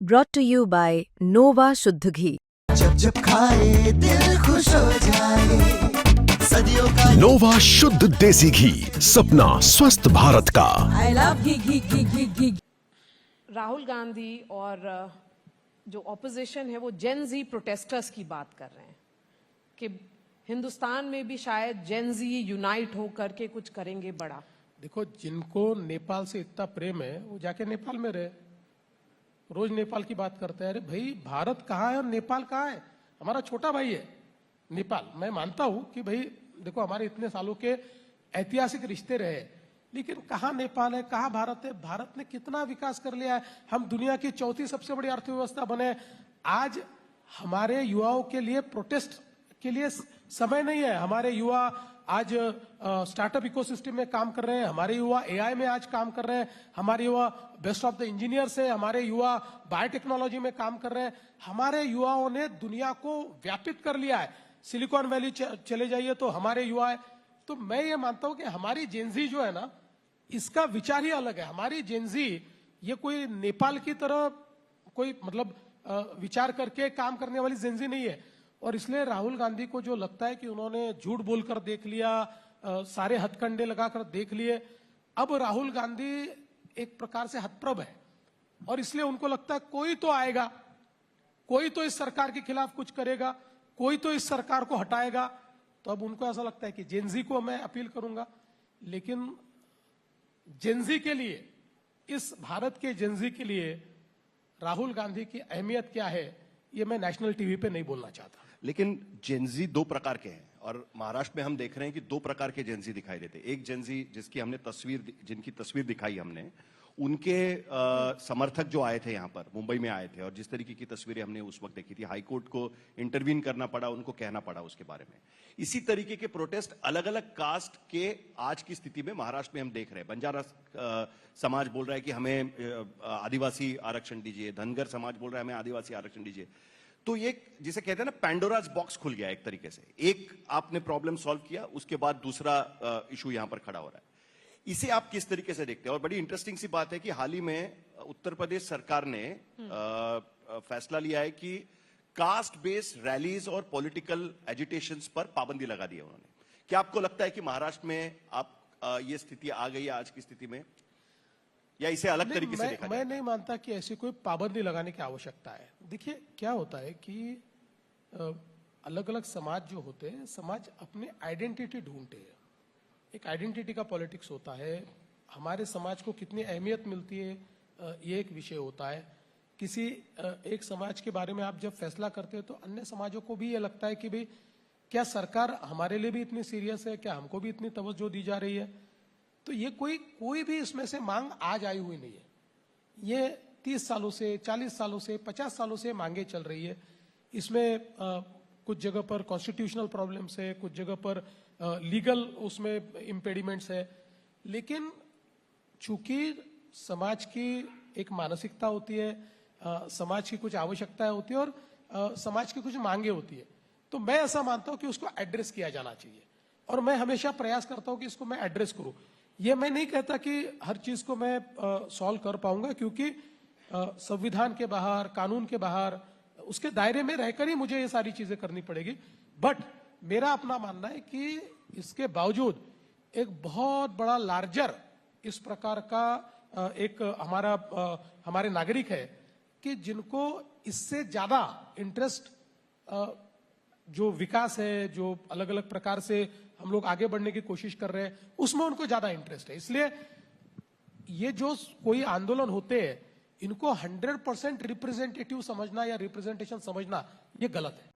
brought to you by Nova शुद्ध घी। जब जब खाए दिल खुश हो जाए, सदियों का नोवा शुद्ध देसी घी, सपना स्वस्थ भारत का। I love घी। राहुल गांधी और जो ऑपोजिशन है वो जेन जी प्रोटेस्टर्स की बात कर रहे हैं कि हिंदुस्तान में भी शायद जेन जी यूनाइट हो करके कुछ करेंगे बड़ा। देखो, जिनको नेपाल से इतना प्रेम है वो जाके नेपाल में रहे। रोज नेपाल की बात करते हैं। अरे भाई, भारत कहाँ है और नेपाल कहाँ है? हमारा छोटा भाई है नेपाल। मैं मानता हूं कि भाई देखो, हमारे इतने सालों के ऐतिहासिक रिश्ते रहे, लेकिन कहाँ नेपाल है, कहाँ भारत है? भारत ने कितना विकास कर लिया है। हम दुनिया की चौथी सबसे बड़ी अर्थव्यवस्था बने। आज हमारे युवाओं के लिए प्रोटेस्ट के लिए समय नहीं है। हमारे युवा आज स्टार्टअप इकोसिस्टम में काम कर रहे हैं। हमारे युवा एआई में आज काम कर रहे हैं। हमारे युवा बेस्ट ऑफ द इंजीनियर्स है। हमारे युवा बायोटेक्नोलॉजी में काम कर रहे हैं। हमारे युवाओं ने दुनिया को व्यापित कर लिया है। सिलिकॉन वैली चले जाइए तो हमारे युवा है। तो मैं ये मानता हूं कि हमारी जेनजी जो है ना, इसका विचार ही अलग है। हमारी जेनजी ये कोई नेपाल की तरह कोई मतलब विचार करके काम करने वाली जेनजी नहीं है। और इसलिए राहुल गांधी को जो लगता है कि उन्होंने झूठ बोलकर देख लिया, सारे हथकंडे लगाकर देख लिए, अब राहुल गांधी एक प्रकार से हतप्रभ है। और इसलिए उनको लगता है कोई तो आएगा, कोई तो इस सरकार के खिलाफ कुछ करेगा, कोई तो इस सरकार को हटाएगा। तो अब उनको ऐसा लगता है कि जेनजी को मैं अपील करूंगा। लेकिन जेनजी के लिए, इस भारत के जेनजी के लिए राहुल गांधी की अहमियत क्या है, ये मैं नेशनल टीवी पे नहीं बोलना चाहता। लेकिन जेनजी दो प्रकार के हैं और महाराष्ट्र में हम देख रहे हैं कि दो प्रकार के जेनजी दिखाई देते हैं। एक जेनजी जिसकी हमने जिनकी तस्वीर दिखाई हमने, उनके समर्थक जो आए थे यहाँ पर, मुंबई में आए थे, और जिस तरीके की तस्वीरें हमने उस वक्त देखी थी, हाईकोर्ट को इंटरवीन करना पड़ा, उनको कहना पड़ा उसके बारे में। इसी तरीके के प्रोटेस्ट अलग अलग कास्ट के आज की स्थिति में महाराष्ट्र में हम देख रहे हैं। बंजारा समाज बोल रहा है कि हमें आदिवासी आरक्षण दीजिए, धनगर समाज बोल रहा है हमें आदिवासी आरक्षण दीजिए। तो ये जिसे कहते हैं ना, पैंडोराज बॉक्स खुल गया एक तरीके से। एक आपने प्रॉब्लम सॉल्व किया, उसके बाद दूसरा इशू यहां पर खड़ा हो रहा है। इसे आप किस तरीके से देखते हैं? और बड़ी इंटरेस्टिंग सी बात है कि हाल ही में उत्तर प्रदेश सरकार ने फैसला लिया है कि कास्ट बेस्ड रैलीज और पॉलिटिकल एजिटेशंस पर पाबंदी लगा दी है उन्होंने। क्या आपको लगता है कि महाराष्ट्र में आप ये स्थिति आ गई है आज की स्थिति में, या इसे अलग तरीके से देखा जाए? मैं नहीं मानता कि ऐसी कोई पाबंदी लगाने की आवश्यकता है। देखिए, क्या होता है कि अलग अलग समाज जो होते हैं, समाज अपनी आइडेंटिटी ढूंढते हैं। एक आइडेंटिटी का पॉलिटिक्स होता है। हमारे समाज को कितनी अहमियत मिलती है, ये एक विषय होता है। किसी एक समाज के बारे में आप जब फैसला करते हैं तो अन्य समाजों को भी ये लगता है कि भाई, क्या सरकार हमारे लिए भी इतनी सीरियस है, क्या हमको भी इतनी तवज्जो दी जा रही है? तो ये कोई भी इसमें से मांग आज आई हुई नहीं है। ये 30 सालों से, 40 सालों से, 50 सालों से मांगे चल रही है। इसमें कुछ जगह पर कॉन्स्टिट्यूशनल प्रॉब्लम्स है, कुछ जगह पर लीगल उसमें इम्पेडिमेंट्स है। लेकिन चूंकि समाज की एक मानसिकता होती है, समाज की कुछ आवश्यकताएं होती है और समाज की कुछ मांगे होती है, तो मैं ऐसा मानता हूं कि उसको एड्रेस किया जाना चाहिए। और मैं हमेशा प्रयास करता हूं कि इसको मैं एड्रेस करूं। ये मैं नहीं कहता कि हर चीज को मैं सॉल्व कर पाऊंगा, क्योंकि संविधान के बाहर, कानून के बाहर, उसके दायरे में रहकर ही मुझे ये सारी चीजें करनी पड़ेगी। बट मेरा अपना मानना है कि इसके बावजूद एक बहुत बड़ा लार्जर इस प्रकार का एक हमारे नागरिक है कि जिनको इससे ज्यादा इंटरेस्ट, जो विकास है, जो अलग अलग प्रकार से हम लोग आगे बढ़ने की कोशिश कर रहे हैं, उसमें उनको ज्यादा इंटरेस्ट है। इसलिए ये जो कोई आंदोलन होते हैं, इनको 100% रिप्रेजेंटेटिव समझना या रिप्रेजेंटेशन समझना, ये गलत है।